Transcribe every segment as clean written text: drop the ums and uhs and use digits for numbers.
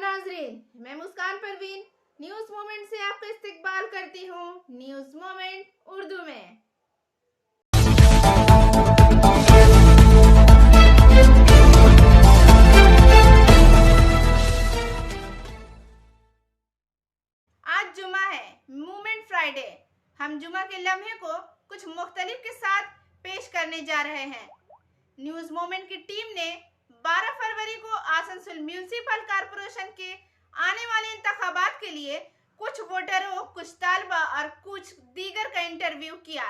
नाजरीन, मैं मुस्कान Parveen news moment से आपका इस्तकबाल करती हूँ न्यूज मोमेंट उर्दू में। आज जुमा है, मूवमेंट फ्राइडे। हम जुमा के लम्हे को कुछ मुख्तलिफ के साथ पेश करने जा रहे हैं। न्यूज मोमेंट की टीम ने 12 फरवरी को आसनसोल म्यूनिसिपल कॉरपोरेशन के आने वाले इंतखाबात के लिए कुछ वोटरों, कुछ तालबा और कुछ दीगर का इंटरव्यू किया।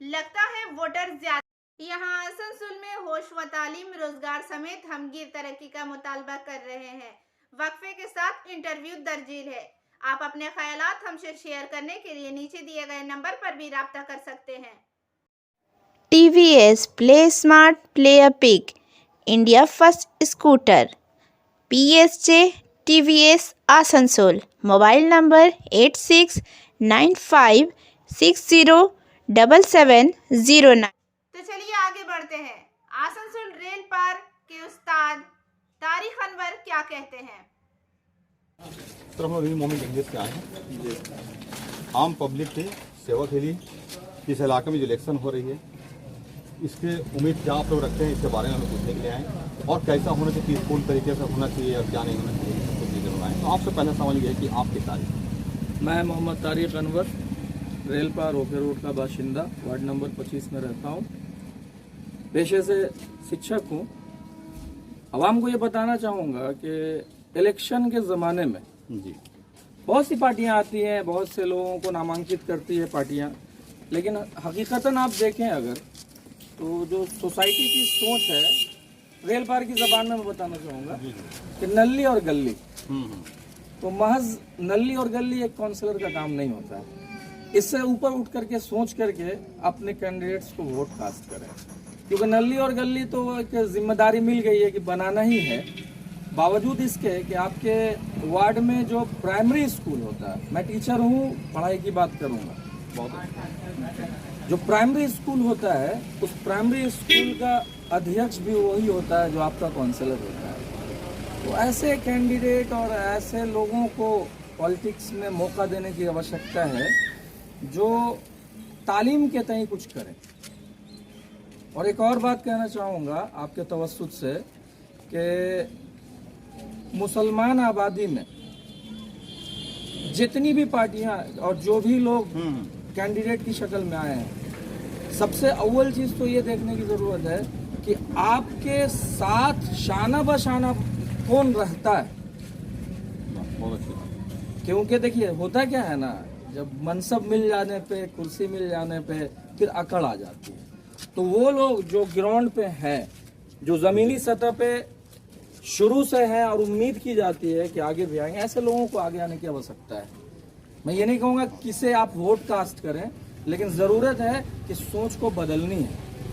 लगता है वोटर ज्यादा। यहाँ आसनसोल में होश व तालीम, रोजगार समेत हमगीर तरक्की का मुतालबा कर रहे हैं। वक्फे के साथ इंटरव्यू दर्जील है। आप अपने ख्यालात हमसे शेयर करने के लिए नीचे दिए गए नंबर पर भी राब्ता कर सकते हैं। TVS Play Smart Play a Pig, India First Scooter, PSJ TVS Asansol, mobile number 8695607709। तो चलिए आगे बढ़ते हैं। आसनसोल रेल पार्क के उस्ताद तारिक अनवर क्या कहते हैं। सर हम लोग मोमेंट इंग्लिश से आए हैं, आम पब्लिक की सेवा के लिए इस इलाके में जो इलेक्शन हो रही है इसके उम्मीद क्या आप लोग रखते हैं, इसके बारे में हमें पूछने के लिए आए और कैसा होना चाहिए, पीसफुल तरीके से होना चाहिए और क्या नहीं होना चाहिए, कुछ चीज़ें बनाएं। तो आपसे पहला सवाल ये है कि आप किस तारीख? मैं मोहम्मद तारिक अनवर रेलपा रोके रोड का बाशिंदा वार्ड नंबर 25 में रहता हूँ। पेशे से शिक्षक हूँ। आवाम को ये बताना चाहूँगा कि इलेक्शन के ज़माने में जी बहुत सी पार्टियां आती हैं, बहुत से लोगों को नामांकित करती है पार्टियां, लेकिन हकीकतन आप देखें अगर तो जो सोसाइटी की सोच है, रेल पार की ज़बान में मैं बताना चाहूँगा कि नल्ली और गली, तो महज नल्ली और गली एक काउंसलर का काम नहीं होता है। इससे ऊपर उठ करके सोच करके अपने कैंडिडेट्स को वोट कास्ट करें, क्योंकि नल्ली और गली तो एक जिम्मेदारी मिल गई है कि बनाना ही है। बावजूद इसके कि आपके वार्ड में जो प्राइमरी स्कूल होता है, मैं टीचर हूँ, पढ़ाई की बात करूँगा, जो प्राइमरी स्कूल होता है उस प्राइमरी स्कूल का अध्यक्ष भी वही होता है जो आपका काउंसलर होता है। तो ऐसे कैंडिडेट और ऐसे लोगों को पॉलिटिक्स में मौका देने की आवश्यकता है जो तालीम के तय कुछ करें। और एक और बात कहना चाहूँगा आपके तवस्सुत से कि मुसलमान आबादी में जितनी भी पार्टियां और जो भी लोग कैंडिडेट की शक्ल में आए हैं, सबसे अव्वल चीज तो ये देखने की जरूरत है कि आपके साथ शाना बशाना कौन रहता है। बहुत अच्छी। क्योंकि देखिए होता क्या है ना, जब मनसब मिल जाने पे, कुर्सी मिल जाने पे फिर अकड़ आ जाती है। तो वो लोग जो ग्राउंड पे हैं, जो जमीनी सतह पे शुरू से है और उम्मीद की जाती है कि आगे भी आएंगे, ऐसे लोगों को आगे आने की आवश्यकता है। मैं ये नहीं कहूँगा किसे आप वोट कास्ट करें, लेकिन ज़रूरत है कि सोच को बदलनी है।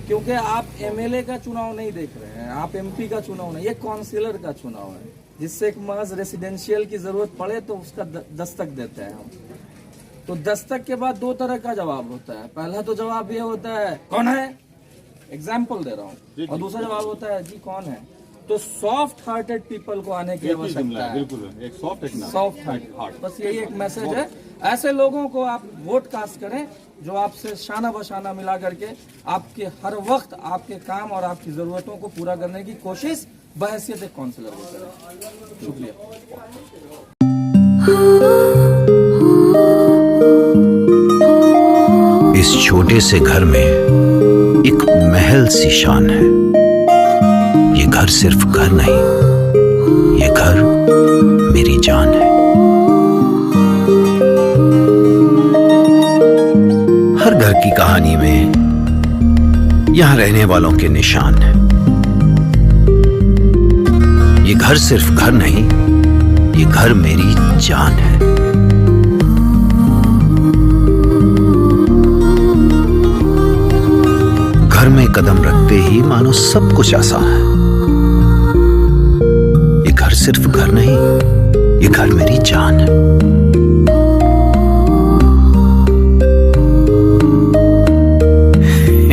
क्योंकि आप MLA का चुनाव नहीं देख रहे हैं, आप MP का चुनाव नहीं, ये काउंसिलर का चुनाव है, जिससे एक महज रेसिडेंशियल की ज़रूरत पड़े तो उसका दस्तक देते हैं हम। तो दस्तक के बाद दो तरह का जवाब होता है। पहला तो जवाब ये होता है कौन है, एग्जाम्पल दे रहा हूँ, और दूसरा जवाब होता है जी कौन है। तो सॉफ्ट हार्टेड पीपल को आने की आवश्यकता है। बिल्कुल, एक सॉफ्ट हार्ट, बस यही एक मैसेज है। ऐसे लोगों को आप वोट कास्ट करें जो आपसे शाना बशाना मिला करके आपके हर वक्त आपके काम और आपकी जरूरतों को पूरा करने की कोशिश बहैसियत एक काउंसलर को करें। शुक्रिया। इस छोटे से घर में एक महल सी शान है। ये घर सिर्फ घर नहीं, ये घर मेरी जान है। हर घर की कहानी में यहां रहने वालों के निशान हैं। ये घर सिर्फ घर नहीं, ये घर मेरी जान है। घर में कदम रखते ही मानो सब कुछ आसान है। ये घर सिर्फ घर नहीं, ये घर मेरी जान है।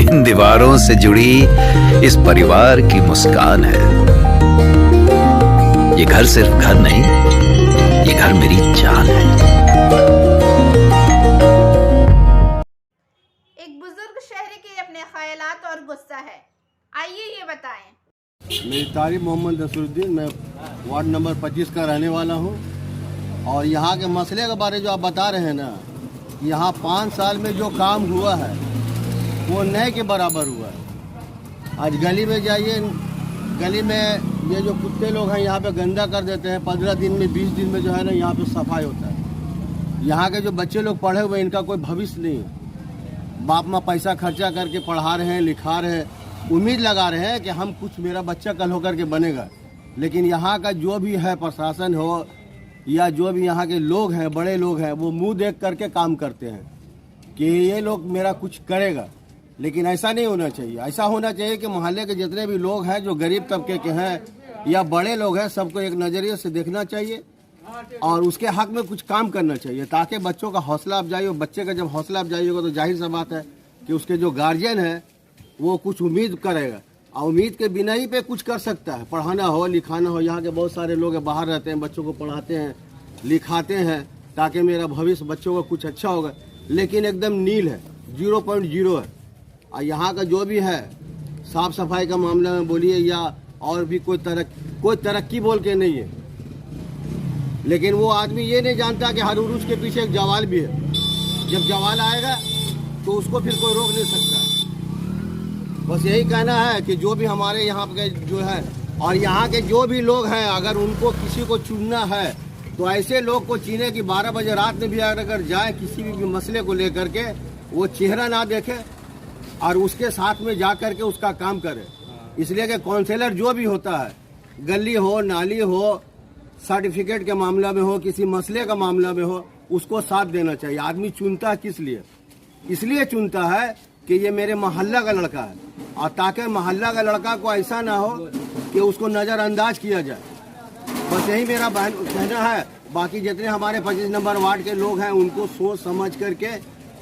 इन दीवारों से जुड़ी इस परिवार की मुस्कान है। ये घर सिर्फ घर नहीं, ये घर मेरी जान है। एक बुजुर्ग शहरी के अपने ख्यालात और गुस्सा है, आइए ये बताएं। मेरी तारीफ मोहम्मद नसरुद्दीन, मैं वार्ड नंबर 25 का रहने वाला हूँ। और यहाँ के मसले के बारे जो आप बता रहे हैं ना, यहाँ 5 साल में जो काम हुआ है वो नए के बराबर हुआ है। आज गली में जाइए, गली में ये जो कुत्ते लोग हैं यहाँ पे गंदा कर देते हैं। 15 दिन में 20 दिन में जो है ना यहाँ पे सफाई होता है। यहाँ के जो बच्चे लोग पढ़े हुए इनका कोई भविष्य नहीं है। बाप माँ पैसा खर्चा करके पढ़ा रहे हैं, लिखा रहे हैं, उम्मीद लगा रहे हैं कि हम कुछ मेरा बच्चा कल होकर के बनेगा। लेकिन यहाँ का जो भी है प्रशासन हो या जो भी यहाँ के लोग हैं, बड़े लोग हैं, वो मुंह देख करके काम करते हैं कि ये लोग मेरा कुछ करेगा। लेकिन ऐसा नहीं होना चाहिए। ऐसा होना चाहिए कि मोहल्ले के जितने भी लोग हैं जो गरीब तबके के हैं या बड़े लोग हैं, सबको एक नज़रिए से देखना चाहिए और उसके हक में कुछ काम करना चाहिए, ताकि बच्चों का हौसला अफजाई हो। बच्चे का जब हौसला अफजाई होगा तो जाहिर सा बात है कि उसके जो गार्जियन है वो कुछ उम्मीद करेगा और उम्मीद के बिना ही पे कुछ कर सकता है। पढ़ाना हो, लिखाना हो। यहाँ के बहुत सारे लोग बाहर रहते हैं, बच्चों को पढ़ाते हैं, लिखाते हैं ताकि मेरा भविष्य बच्चों का कुछ अच्छा होगा। लेकिन एकदम नील है, 0.0 है। और यहाँ का जो भी है साफ सफाई का मामला में बोलिए या और भी कोई तरक्की बोल के नहीं है। लेकिन वो आदमी ये नहीं जानता कि हर उरूज के पीछे एक जवाल भी है। जब जवाल आएगा तो उसको फिर कोई रोक नहीं सकता। बस यही कहना है कि जो भी हमारे यहाँ के जो है और यहाँ के जो भी लोग हैं, अगर उनको किसी को चुनना है तो ऐसे लोग को चुने कि 12 बजे रात में भी अगर जाए किसी भी मसले को लेकर के, वो चेहरा ना देखे और उसके साथ में जा कर के उसका काम करे। इसलिए कि काउंसलर जो भी होता है, गली हो, नाली हो, सर्टिफिकेट के मामला में हो, किसी मसले का मामला में हो, उसको साथ देना चाहिए। आदमी चुनता है किस लिए? इसलिए चुनता है कि ये मेरे मोहल्ला का लड़का है, और ताकि मोहल्ला का लड़का को ऐसा ना हो कि उसको नज़रअंदाज किया जाए। बस यही मेरा कहना है। बाकी जितने हमारे 25 नंबर वार्ड के लोग हैं उनको सोच समझ करके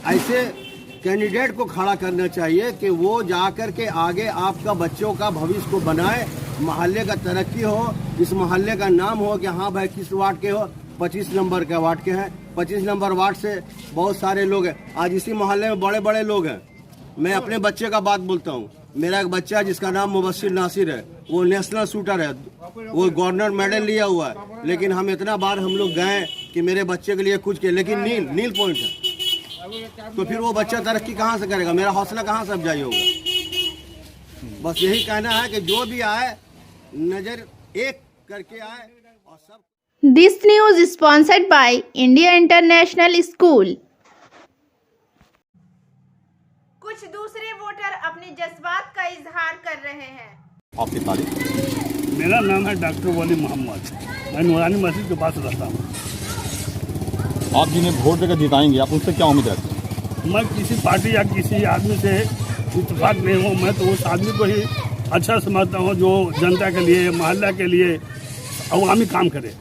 ऐसे कैंडिडेट को खड़ा करना चाहिए कि वो जा कर के आगे आपका बच्चों का भविष्य को बनाए, मोहल्ले का तरक्की हो, इस मोहल्ले का नाम हो कि हाँ भाई किस वार्ड के हो, 25 नंबर के वार्ड के हैं। 25 नंबर वार्ड से बहुत सारे लोग हैं। आज इसी मोहल्ले में बड़े बड़े लोग हैं। मैं अपने बच्चे का बात बोलता हूँ। मेरा एक बच्चा जिसका नाम मुबस्सिर नासिर है, वो नेशनल शूटर है, वो गवर्नर मेडल लिया हुआ है। लेकिन हम इतना बार हम लोग गए कि मेरे बच्चे के लिए कुछ किए, लेकिन नील पॉइंट है। तो फिर वो बच्चा तरक्की कहाँ से करेगा? मेरा हौसला कहाँ से अफजाई होगा? बस यही कहना है कि जो भी आए नजर एक करके आए और सब। This news sponsored by India international school. कुछ दूसरे वोटर अपने जज्बात का इजहार कर रहे हैं। आपकी तारीफ। मेरा नाम है डॉक्टर वली मोहम्मद, मैं नूरानी मस्जिद के पास रहता हूँ। आप जिन्हें वोट देकर जिताएंगे, आप उनसे क्या उम्मीद रखते हैं? मैं किसी पार्टी या किसी आदमी से इत्तेफाक नहीं हूँ। मैं तो उस आदमी को ही अच्छा समझता हूँ जो जनता के लिए, मोहल्ला के लिए अवामी काम करे।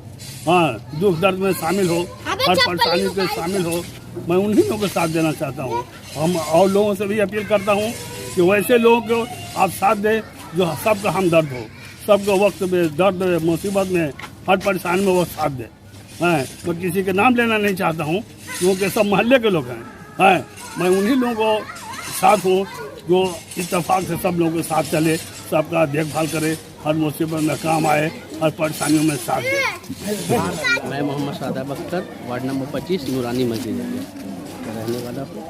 हाँ, दुख दर्द में शामिल हो, हर परेशानी में शामिल हो। मैं उन्हीं लोगों को साथ देना चाहता हूँ। हम और लोगों से भी अपील करता हूँ कि वैसे लोगों को आप साथ दें जो सबका हमदर्द हो, सबको वक्त में, दर्द में, मुसीबत में, हर परेशानी में वो साथ दे। मैं किसी के नाम लेना नहीं चाहता हूँ क्योंकि सब मोहल्ले के लोग हैं। मैं उन्हीं लोगों को साथ हूँ जो इत्तेफाक से सब लोगों के साथ चले, सबका देखभाल करे, हर मुसीबत में काम आए, हर परेशानियों में साथ दे। मैं मोहम्मद शादाब अख्तर, वार्ड नंबर 25 नूरानी मस्जिद का रहने वाला हूँ।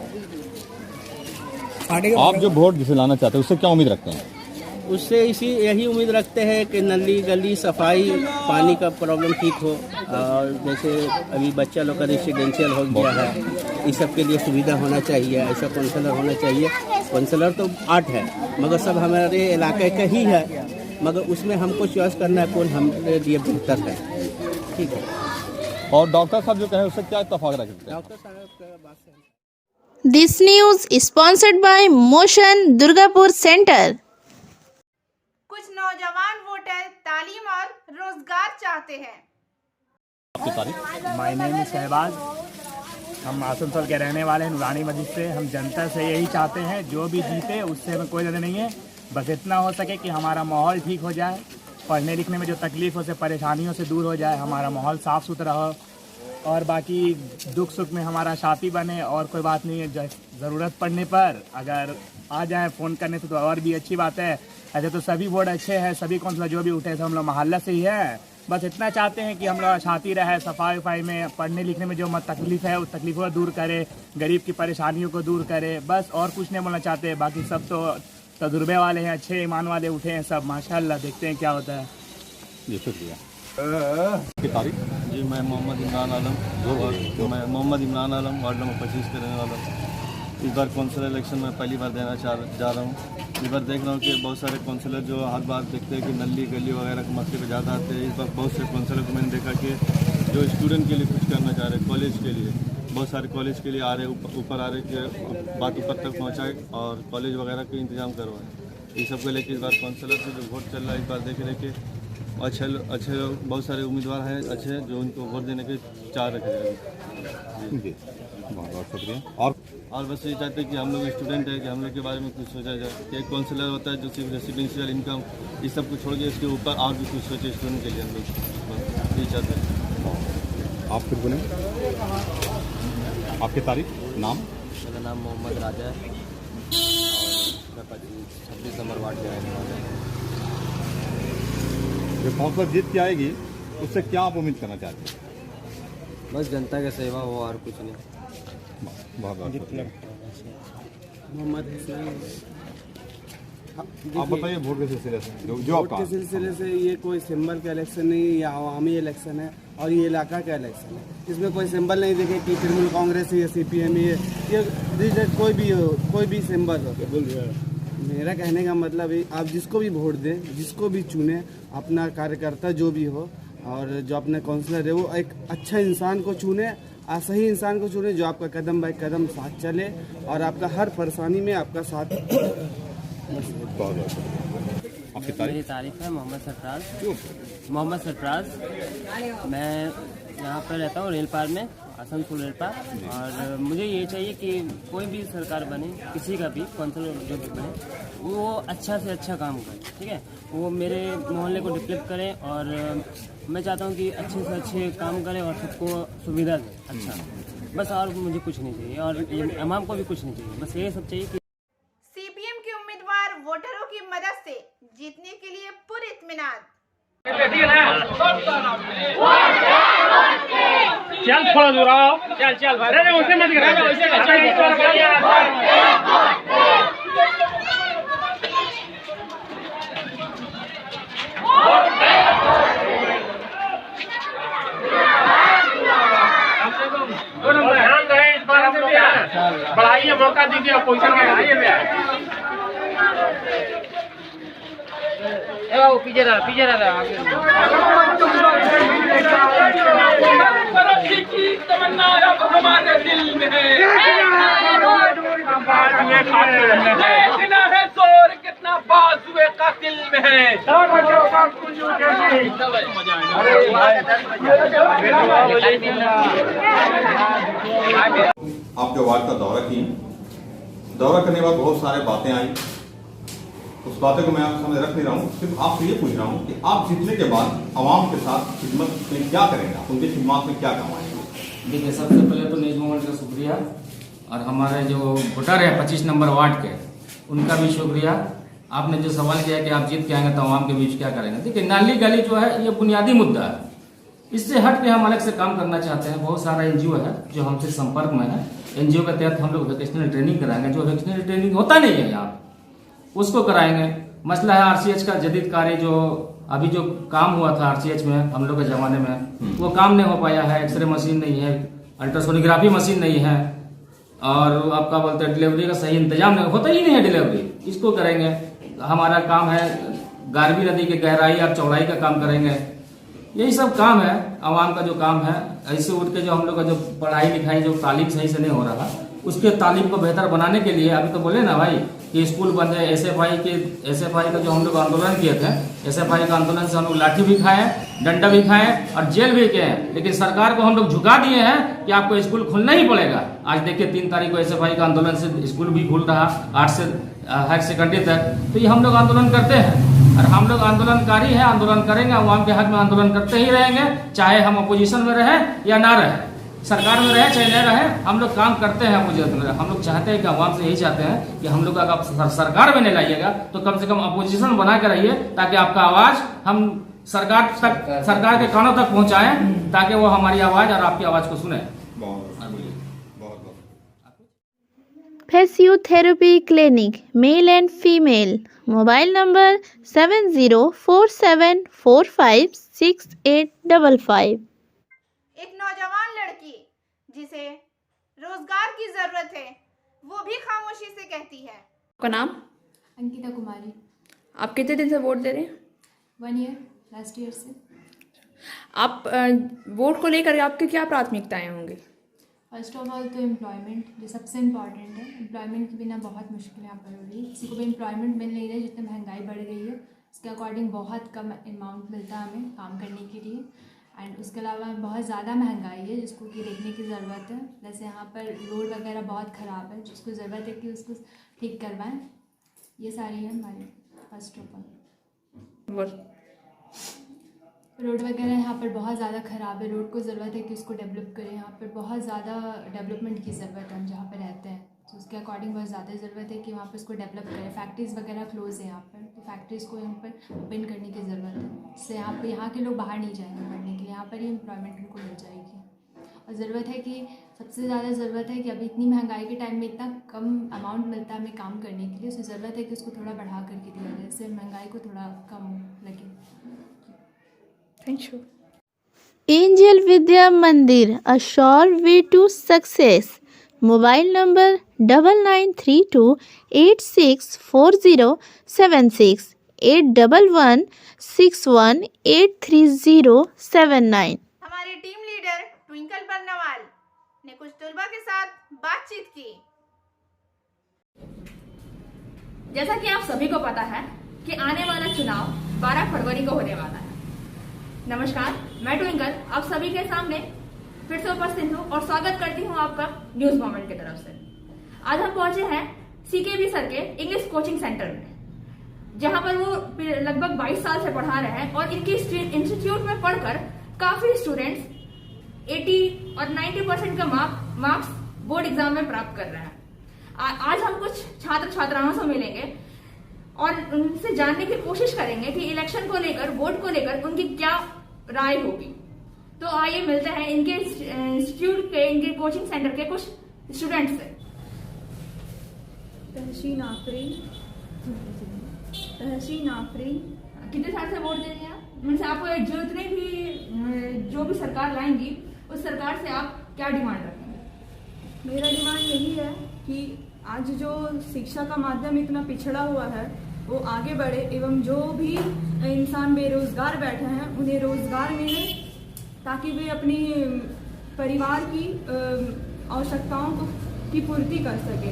आप जो वोट जिसे लाना चाहते हैं उससे क्या उम्मीद रखते हैं? उससे यही उम्मीद रखते हैं कि नली गली सफाई, पानी का प्रॉब्लम ठीक हो। और जैसे अभी बच्चा लोग का रेसिडेंशियल हो गया है, इस सब के लिए सुविधा होना चाहिए। ऐसा काउंसलर होना चाहिए। काउंसलर तो 8 है मगर सब हमारे इलाके का ही है, मगर उसमें हमको चॉइस करना है कौन हमारे लिए बेहतर है। ठीक है। और डॉक्टर साहब जो कहे उससे क्या इत्तेफाक रखते हैं? डॉक्टर साहब का बात से This news sponsored by Motion Durgapur Center. कुछ नौजवान वोटर तालीम और रोजगार चाहते हैं। आपकी तारीफ। माय नेम इज शहबाज, हम आसनसोल के रहने वाले हैं, नूरानी मस्जिद से। हम जनता से यही चाहते हैं जो भी जीते उससे हमें कोई लेना नहीं है, बस इतना हो सके कि हमारा माहौल ठीक हो जाए, पढ़ने लिखने में जो तकलीफ हो से परेशानियों से दूर हो जाए, हमारा माहौल साफ़ सुथरा हो और बाकी दुख सुख में हमारा साथी बने। और कोई बात नहीं है, ज़रूरत पड़ने पर अगर आ जाए फ़ोन करने से तो और भी अच्छी बात है। ऐसे तो सभी बोर्ड अच्छे हैं, सभी काउंसलर जो भी उठे थे हम लोग मोहल्ला से ही है। बस इतना चाहते हैं कि हम लोग साथी रहे, सफाई वफाई में, पढ़ने लिखने में जो तकलीफ़ है उस तकलीफ़ों को दूर करे, गरीब की परेशानियों को दूर करे। बस और कुछ नहीं बोलना चाहते। बाकी सब तो तजुर्बे वाले हैं, अच्छे ईमान वाले उठे हैं सब, माशाल्लाह। देखते हैं क्या होता है। जी शुक्रिया। की तारीख? जी मैं मोहम्मद इमरान आलम, मैं मोहम्मद इमरान आलम वार्ड नंबर 25 के रहने वाला हूँ। इस बार काउंसलर इलेक्शन में पहली बार देना जा रहा हूँ। इस बार देख रहा हूँ कि बहुत सारे काउंसलर जो हर बार देखते हैं कि नली गली वगैरह के मसले पे ज़्यादा आते हैं। इस बार बहुत से काउंसलर को मैंने देखा कि जो स्टूडेंट के लिए कुछ करना चाह रहे, कॉलेज के लिए, बहुत सारे कॉलेज के लिए आ रहे, ऊपर आ रहे कि बात ऊपर तक पहुँचाए और कॉलेज वगैरह के इंतजाम करवाएँ। ये सब को लेकर इस बार काउंसलर से जो वोट चल रहा है, इस बार देख रहे कि अच्छे लोग, बहुत सारे उम्मीदवार हैं अच्छे जो उनको वोट देने के चाह रखे हैं। जी बहुत बहुत शुक्रिया। और बस ये चाहते हैं कि हम लोग स्टूडेंट हैं कि हम लोग के बारे में कुछ सोचा जाए कि एक काउंसलर होता है जो सिर्फ रेसिडेंशियल इनकम इस सब को छोड़ के इसके ऊपर और भी कुछ सोचे स्टूडेंट के लिए। हम लोग ये चाहते हैं। आप फिर बोलें, आपकी तारीख, नाम? मेरा नाम मोहम्मद राजा है और मैं 26 नंबर वार्ड के रहने वाला हूँ। जो काउंसलर जीत के आएगी उससे क्या आप उम्मीद करना चाहते हैं? बस जनता की सेवा हो और कुछ नहीं। बहुत बहुत शुक्रिया। मोहम्मद हुसैन। आप बताइए वोट के सिलसिले से जो वोट के सिलसिले से ये कोई सिंबल का इलेक्शन नहीं, ये अवामी इलेक्शन है और ये इलाका का इलेक्शन है। इसमें कोई सिंबल नहीं देखे कि तृणमूल कांग्रेस है या CPM ये कोई भी सिंबल हो। मेरा कहने का मतलब है आप जिसको भी वोट दें, जिसको भी चुने, अपना कार्यकर्ता जो भी हो और जो अपना काउंसलर है वो एक अच्छा इंसान को चुने, सही इंसान को चुने जो आपका कदम बाय कदम साथ चले और आपका हर परेशानी में आपका साथ। मेरी तारीफ है मोहम्मद सरफराज। मैं यहाँ पर रहता हूँ रेल पार में, आसनसोल रेल पार। और मुझे ये चाहिए कि कोई भी सरकार बने, किसी का भी काउंसलर जो भी बने, वो अच्छा से अच्छा काम करे, ठीक है। वो मेरे मोहल्ले को डेवलप करे और मैं चाहता हूँ कि अच्छे से अच्छे काम करें और सबको सुविधा दे अच्छा। बस और मुझे कुछ नहीं चाहिए और इमाम को भी कुछ नहीं चाहिए, बस ये सब चाहिए कि CPM के उम्मीदवार वोटरों की मदद से जीतने के लिए पूरे इत्मीनान। चल थोड़ा दूर आओ, चल भाई, उसे मत बढ़ाइए, मौका दीजिए, अपोजिशन में पीछे रहा तमन्ना हमारे दिल में है जोर कितना बाजुए का दिल में है। आपके वार्ड का दौरा किए, दौरा करने के बाद बहुत सारे बातें आई। उस बातें को मैं आपके सामने रख नहीं रहा हूँ, सिर्फ आपसे ये पूछ रहा हूँ कि आप जीतने के बाद आवाम के साथ खिदमत में क्या करेंगे, उनकी खिदमत में क्या काम आएंगे? देखिए, सबसे पहले तो न्यूज़ मोमेंट का शुक्रिया और हमारे जो वोटर है 25 नंबर वार्ड के, उनका भी शुक्रिया। आपने जो सवाल किया कि आप जीत के आएंगे तो आवाम के बीच क्या करेंगे। देखिए, नाली गली जो है ये बुनियादी मुद्दा है, इससे हट के हम अलग से काम करना चाहते हैं। बहुत सारा NGO है जो हमसे संपर्क में है। NGO के तहत हम लोग वोकेशनल ट्रेनिंग कराएंगे, जो वोकेशनल ट्रेनिंग होता नहीं है यहाँ, उसको कराएंगे। मसला है RCH का जदीद कार्य, जो अभी जो काम हुआ था RCH में हम लोग के ज़माने में, वो काम नहीं हो पाया है। एक्सरे मशीन नहीं है, अल्ट्रासोनोग्राफी मशीन नहीं है और आपका बोलते हैं डिलीवरी का सही इंतजाम नहीं, होता ही नहीं है डिलीवरी। इसको करेंगे। हमारा काम है गारवी नदी की गहराई और चौड़ाई का काम करेंगे। यही सब काम है, आवाम का जो काम है। ऐसे उठ के जो हम लोग का जो पढ़ाई लिखाई जो तालीम सही से नहीं हो रहा, उसके तालीम को बेहतर बनाने के लिए अभी तो बोले ना भाई कि स्कूल बंद है। SFI का जो हम लोग आंदोलन किए थे, SFI का आंदोलन से हम लोग लाठी भी खाए, डंडा भी खाए और जेल भी गए, लेकिन सरकार को हम लोग झुका दिए हैं कि आपको स्कूल खोलना ही पड़ेगा। आज देखिए 3 तारीख को SFI का आंदोलन से स्कूल भी खुल रहा 8 से हायर सेकेंडरी तक। तो ये हम लोग आंदोलन करते हैं और हम लोग आंदोलनकारी हैं, आंदोलन करेंगे, अवाम के हक में आंदोलन करते ही रहेंगे, चाहे हम अपोजिशन में रहे या ना रहे, सरकार में रहे चाहे न रहे, हम लोग काम करते हैं अपोजिशन में। हम लोग चाहते हैं कि अवाम से यही चाहते हैं कि हम लोग अगर सरकार में नहीं लाइएगा तो कम से कम अपोजिशन बना के रहिए, ताकि आपका आवाज हम सरकार के कानों तक पहुंचाएं, ताकि वो हमारी आवाज और आपकी आवाज को सुने। Physiotherapy clinic male and female, mobile number 7047456855। एक नौजवान लड़की जिसे रोजगार की जरूरत है, वो भी खामोशी से कहती है। आपका नाम? अंकिता कुमारी। आप कितने दिन से वोट दे रहे हैं? 1 ईयर, लास्ट ईयर से। आप वोट को लेकर आपकी क्या प्राथमिकताएं होंगी? फर्स्ट ऑफ ऑल तो एम्प्लॉयमेंट जो सबसे इम्पॉर्टेंट है। एम्प्लॉयमेंट के बिना बहुत मुश्किल यहाँ पर हो रही है, किसी को भी एम्प्लॉयमेंट मिल नहीं रहा है। जितनी महंगाई बढ़ गई है उसके अकॉर्डिंग बहुत कम अमाउंट मिलता है हमें काम करने के लिए। एंड उसके अलावा बहुत ज़्यादा महंगाई है जिसको कि देखने की ज़रूरत है। जैसे यहाँ पर रोड वगैरह बहुत ख़राब है, जिसको ज़रूरत है कि उसको ठीक करवाएं। ये सारी है हमारी फर्स्ट ऑफ ऑल। रोड वगैरह यहाँ पर बहुत ज़्यादा ख़राब है, रोड को ज़रूरत है कि उसको डेवलप करें। यहाँ पर बहुत ज़्यादा डेवलपमेंट की ज़रूरत है, हम जहाँ पर रहते हैं तो उसके अकॉर्डिंग बहुत ज़्यादा ज़रूरत है कि वहाँ पर उसको डेवलप करें। फैक्ट्रीज़ वगैरह क्लोज़ है यहाँ पर, तो फैक्ट्रीज़ को यहाँ पर ओपन करने की ज़रूरत है, जिससे यहाँ के लोग बाहर नहीं जाएंगे पढ़ने के लिए, यहाँ पर ही एम्प्लॉयमेंट उनको मिल जाएगी। और ज़रूरत है कि सबसे ज़्यादा ज़रूरत है कि अभी इतनी महंगाई के टाइम में इतना कम अमाउंट मिलता है हमें काम करने के लिए, उससे ज़रूरत है कि उसको थोड़ा बढ़ा करके दिया जाए, इससे महंगाई को थोड़ा कम लगे। Thank you. एंजल विद्या मंदिर, a sure way to success, mobile number 9932864076 8116183079। हमारे टीम लीडर ट्विंकल बरनवाल ने कुछ तलबा के साथ बातचीत की। जैसा कि आप सभी को पता है कि आने वाला चुनाव 12 फरवरी को होने वाला है। नमस्कार, मैं ट्विंकल आप सभी के सामने फिर से उपस्थित हूँ और स्वागत करती हूँ आपका न्यूज मोमेंट की तरफ से। आज हम पहुंचे हैं CKB सर के इंग्लिश कोचिंग सेंटर में, जहां पर वो लगभग 22 साल से पढ़ा रहे हैं और इनके इंस्टीट्यूट में पढ़कर काफी स्टूडेंट्स 80 और 90% का मार्क्स बोर्ड एग्जाम में प्राप्त कर रहे हैं। आज हम कुछ छात्र छात्राओं से मिलेंगे और उनसे जानने की कोशिश करेंगे कि इलेक्शन को लेकर, वोट को लेकर उनकी क्या राय होगी। तो आइए मिलते हैं इनके इंस्टीट्यूट के, इनके कोचिंग सेंटर के कुछ स्टूडेंट्स से। तहसीन आफरी। कितने साल से वोट दे रही हैं आप? मुझसे आपको जो भी सरकार लाएंगी उस सरकार से आप क्या डिमांड रखेंगे? मेरा डिमांड यही है कि आज जो शिक्षा का माध्यम इतना पिछड़ा हुआ है वो आगे बढ़े, एवं जो भी इंसान बेरोजगार बैठे हैं उन्हें रोजगार मिले, ताकि वे अपनी परिवार की आवश्यकताओं की पूर्ति कर सके।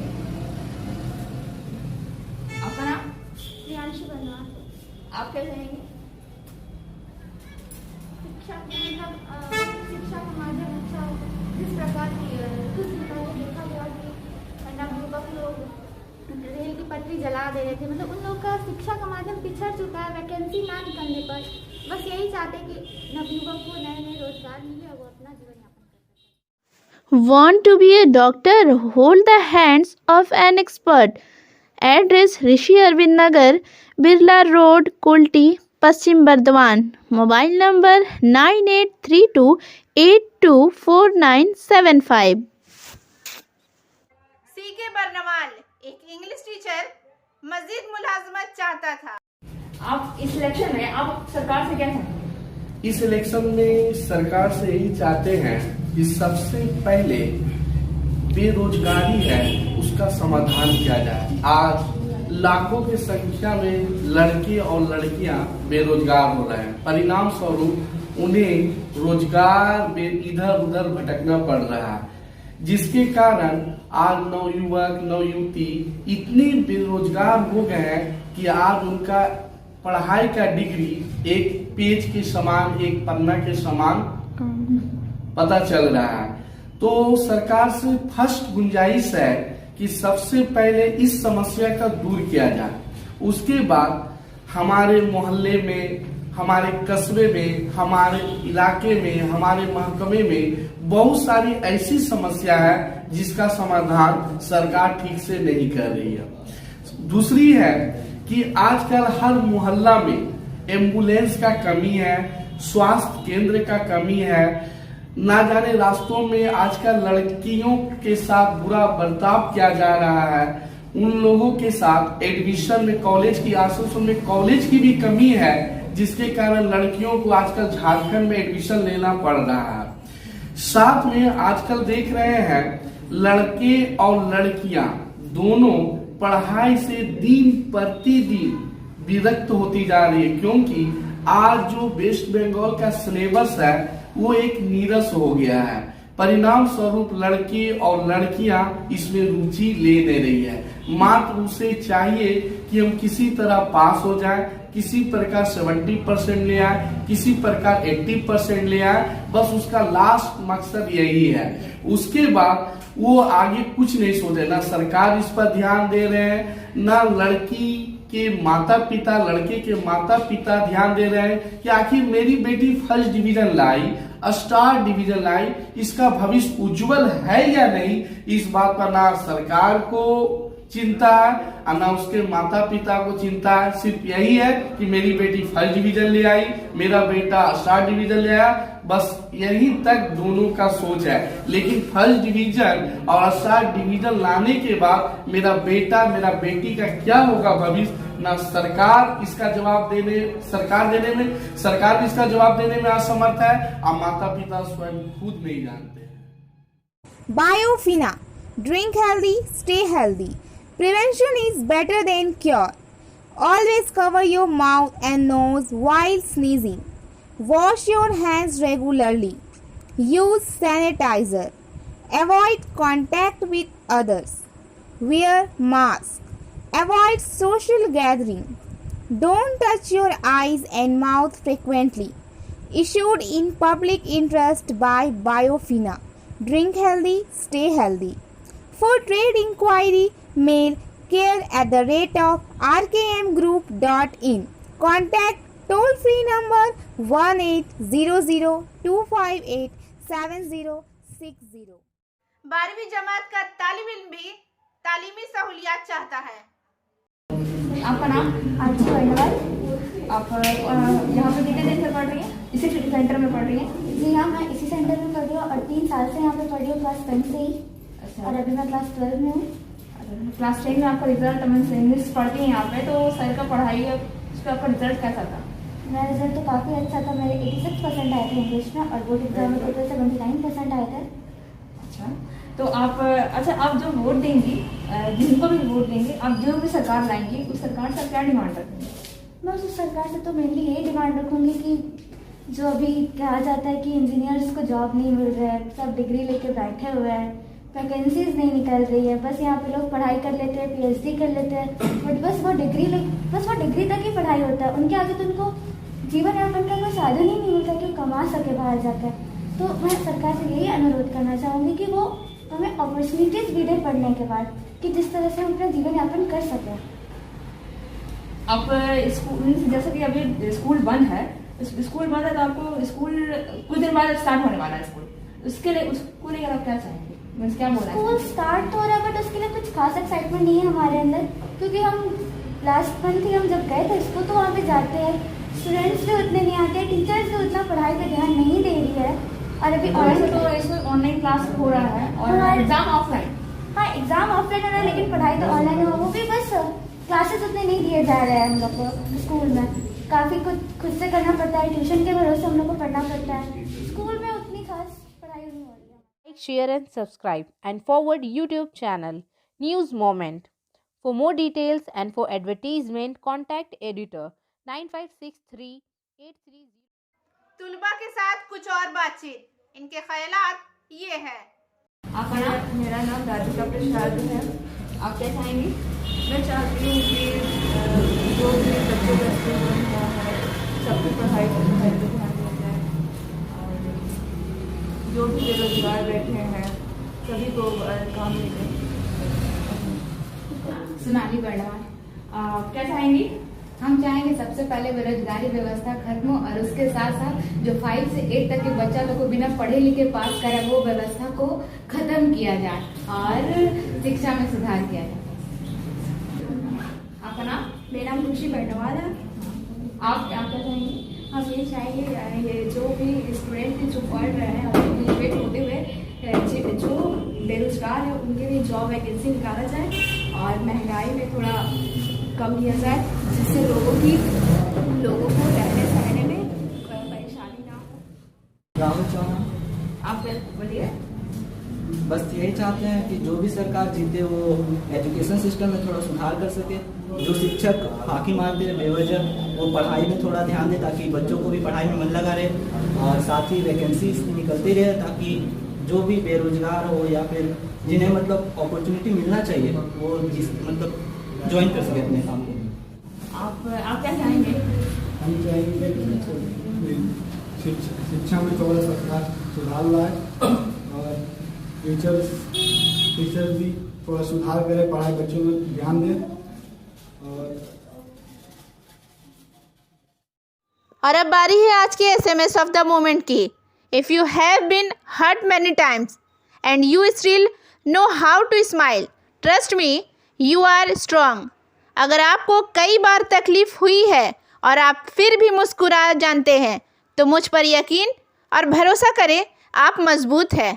आपका नाम? प्रियांशु बरनवाल। आप क्या कहेंगे? शिक्षा का माध्यम अच्छा हो, जिस प्रकार की कुछ दिन पहले देखा गया कि नवयुवक लोग रेल की पटरी जला दे रहे थे, मतलब उन लोग का शिक्षा का माध्यम पिछड़ चुका है। वैकेंसी ना निकलने पर बस यही चाहते कि नवयुवक को नए नए रोजगार मिले और वो अपना जीवन यापन कर सके। Want to be a doctor? Hold the hands of an expert. Address Rishi Arvind Nagar, Birla Road, Kulti, Paschim Bardhaman. Mobile number 9832824975। CK Baranwal एक इंग्लिश टीचर मजीद मुलाजमत चाहता था। आप इस इलेक्शन में आप सरकार से क्या चाहते हैं? इस इलेक्शन में सरकार से यही चाहते हैं कि सबसे पहले बेरोजगारी है उसका समाधान किया जाए। आज लाखों की संख्या में लड़के और लड़कियां बेरोजगार हो रहे हैं, परिणाम स्वरूप उन्हें रोजगार में इधर उधर भटकना पड़ रहा है, जिसके कारण आज नवयुवक नवयुवती इतने बेरोजगार हो गए हैं कि आज उनका पढ़ाई का डिग्री एक पेज के समान, एक पन्ना के समान पता चल रहा है। तो सरकार से फर्स्ट गुंजाइश है कि सबसे पहले इस समस्या का दूर किया जाए, उसके बाद हमारे मोहल्ले में, हमारे कस्बे में, हमारे इलाके में, हमारे महकमे में बहुत सारी ऐसी समस्या है जिसका समाधान सरकार ठीक से नहीं कर रही है। दूसरी है कि आजकल हर मोहल्ला में एम्बुलेंस का कमी है, स्वास्थ्य केंद्र का कमी है, ना जाने रास्तों में आजकल लड़कियों के साथ बुरा बर्ताव किया जा रहा है, उन लोगों के साथ एडमिशन में कॉलेज की, आसनसोल में कॉलेज की भी कमी है, जिसके कारण लड़कियों को आजकल झारखंड में एडमिशन लेना पड़ रहा है। साथ में आजकल देख रहे हैं लड़के और लड़कियां दोनों पढ़ाई से दिन प्रतिदिन विरक्त होती जा रही है, क्योंकि आज जो वेस्ट बंगाल का सिलेबस है वो एक नीरस हो गया है। परिणाम स्वरूप लड़के और लड़कियां इसमें रुचि ले नहीं रही है। मात्र उसे चाहिए कि हम किसी तरह पास हो जाए, किसी प्रकार 70% ले आए, किसी प्रकार 80% ले आए, बस उसका लास्ट मकसद यही है। उसके बाद वो आगे कुछ नहीं सोचे, ना सरकार इस पर ध्यान दे रहे हैं, ना लड़की के माता पिता, लड़के के माता पिता ध्यान दे रहे हैं कि आखिर मेरी बेटी फर्स्ट डिवीजन लाई, स्टार डिवीजन लाई, इसका भविष्य उज्जवल है या नहीं, इस बात पर ना सरकार को चिंता है और ना उसके माता पिता को चिंता है। सिर्फ यही है कि मेरी बेटी फर्स्ट डिवीजन ले आई, मेरा बेटा स्टार डिवीजन ले आया, बस यही तक दोनों का सोच है। लेकिन फर्स्ट डिवीजन और स्टार डिवीजन लाने के बाद मेरा बेटा, मेरा बेटी का क्या होगा भविष्य, ना सरकार इसका जवाब देने, सरकार भी इसका जवाब देने में असमर्थ है और माता पिता स्वयं खुद नहीं जानते। Biofina, drink healthy, stay healthy. Prevention is better than cure. Always cover your mouth and nose while sneezing. Wash your hands regularly. Use sanitizer. Avoid contact with others. Wear mask. Avoid social gathering. Don't touch your eyes and mouth frequently. Issued in public interest by Biofina. Drink healthy, stay healthy. For trade inquiry, mail care@rkmgroup.in. Contact toll-free number 1800258760. 12वीं जमात का तालिब इल्म भी तालीमी सहूलियात चाहता है। आपका नाम? आरती वर्णवाल। आप यहाँ पे कितने दिन से पढ़ रही हैं? इसी सेंटर में पढ़ रही हैं? जी हाँ, मैं इसी सेंटर में पढ़ रही हूँ और 3 साल से यहाँ पे पढ़ रही हूँ, क्लास 10 से ही। अच्छा। और अभी मैं क्लास 12 में हूँ। क्लास 10 में आपका रिजल्ट, मैं इंग्लिश पढ़ती हैं यहाँ पे, तो सर का पढ़ाई है उस पर आपका रिजल्ट कैसा था? मेरा रिजल्ट तो काफ़ी अच्छा था, मेरे 86% आए थे इंग्लिश में और बोर्ड एग्जाम में टोटल 79% आए थे। अच्छा, तो आप जो वोट देंगी, जिनको भी वोट देंगे, आप जो भी सरकार लाएंगी उस सरकार से क्या डिमांड रखेंगे? मैं उस सरकार से तो मेनली यही डिमांड रखूँगी कि जो अभी कहा जाता है कि इंजीनियर्स को जॉब नहीं मिल रहा है, सब डिग्री लेके बैठे हुए हैं, वैकेंसीज नहीं निकल रही है, बस यहाँ पे लोग पढ़ाई कर लेते हैं, PhD कर लेते हैं, बट बस वो डिग्री तक ही पढ़ाई होता है, उनके आगे तो उनको जीवन यापन का कोई साधन ही नहीं मिलता कि वो कमा सके बाहर जाकर। तो मैं सरकार से यही अनुरोध करना चाहूँगी कि वो हमें अपॉर्चुनिटीज भी दे पढ़ने के बाद, कि जिस तरह से हम अपना जीवन यापन कर सकें। आप स्कूल, जैसे कि अभी स्कूल बंद है, स्कूल बंद है तो आपको स्कूल कुछ दिन बाद स्टार्ट होने वाला है स्कूल, उसको लेकर आप क्या चाहेंगे? क्या बोला? स्कूल स्टार्ट तो हो रहा है बट उसके लिए कुछ खास एक्साइटमेंट नहीं है हमारे अंदर, क्योंकि हम लास्ट मंथ ही हम जब गए थे स्कूल तो वहाँ पे जाते हैं, स्टूडेंट्स भी उतने नहीं आते, टीचर्स भी उतना पढ़ाई पे ध्यान नहीं दे रही है। और अभी ऑनलाइन क्लास हो रहा है और एग्जाम ऑफलाइन। हाँ, एग्जाम ऑफलाइन हो रहा है लेकिन पढ़ाई तो ऑनलाइन हो, वो भी बस क्लासेस उतने नहीं दिए जा रहे हैं हम लोग को स्कूल में, काफ़ी कुछ खुद से करना पड़ता है, ट्यूशन के भरोसे हम लोग को पढ़ना पड़ता है, स्कूल में उतनी खास पढ़ाई नहीं हो रही है। Like, share and subscribe and forward YouTube channel News Moment. For more details and for advertisement, contact editor 956383. तुलबा के साथ कुछ और बातचीत, इनके ख्यालात ये है। आपका नाम? मेरा नाम राधिका प्रसाद है। आप क्या चाहेंगी? मैं चाहती हूँ कि जो भी बच्चे सबकी पढ़ाई पर ध्यान दिया जाए और जो भी बेरोजगार बैठे हैं सभी को काम मिले। सोनाली वर्णवाल। क्या चाहेंगी? हम चाहेंगे सबसे पहले बेरोजगारी व्यवस्था खत्म हो और उसके साथ साथ जो 5 से 8 तक के बच्चा लोग को बिना पढ़े लिखे पास करे वो व्यवस्था को खत्म किया जाए और शिक्षा में सुधार किया जाए। आपका नाम? मेरा नाम खुशी बैठवाल है। आप क्या चाहेंगे? हम ये चाहेंगे ये जो भी स्टूडेंट जो पढ़ रहे हैं अभी ग्रेजुएट होते हुए जो बेरोजगार है उनके लिए जॉब वैकेंसी निकाला जाए और महंगाई में थोड़ा कम किया जाए जिससे लोगों को रहने सहने में परेशानी ना हो। राहुल चौहान। आप बोलिए। बस यही चाहते हैं कि जो भी सरकार जीते वो एजुकेशन सिस्टम में थोड़ा सुधार कर सके। जो शिक्षक फाकी मारते हैं बेवजह वो पढ़ाई में थोड़ा ध्यान दे ताकि बच्चों को भी पढ़ाई में मन लगा रहे और साथ ही वैकेंसी निकलती रहे ताकि जो भी बेरोजगार हो या फिर जिन्हें मतलब अपॉर्चुनिटी मिलना चाहिए वो मतलब ज्वाइन कर सके अपने काम को। आप क्या चाहेंगे? हम चाहेंगे कि शिक्षा में थोड़ा सुधार लाए और टीचर भी थोड़ा सुधार करें, पढ़ाई बच्चों में ध्यान दें। और अब बारी है आज की SMS ऑफ द मोमेंट की। If you have been hurt many times and you still know how to smile, trust me you are strong. अगर आपको कई बार तकलीफ हुई है और आप फिर भी मुस्कुरा जानते हैं तो मुझ पर यकीन और भरोसा करें, आप मजबूत हैं।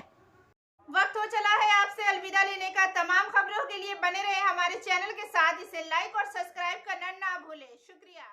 वक्त हो चला है आपसे अलविदा लेने का। तमाम खबरों के लिए बने रहे हमारे चैनल के साथ। इसे लाइक और सब्सक्राइब करना ना भूलें। शुक्रिया।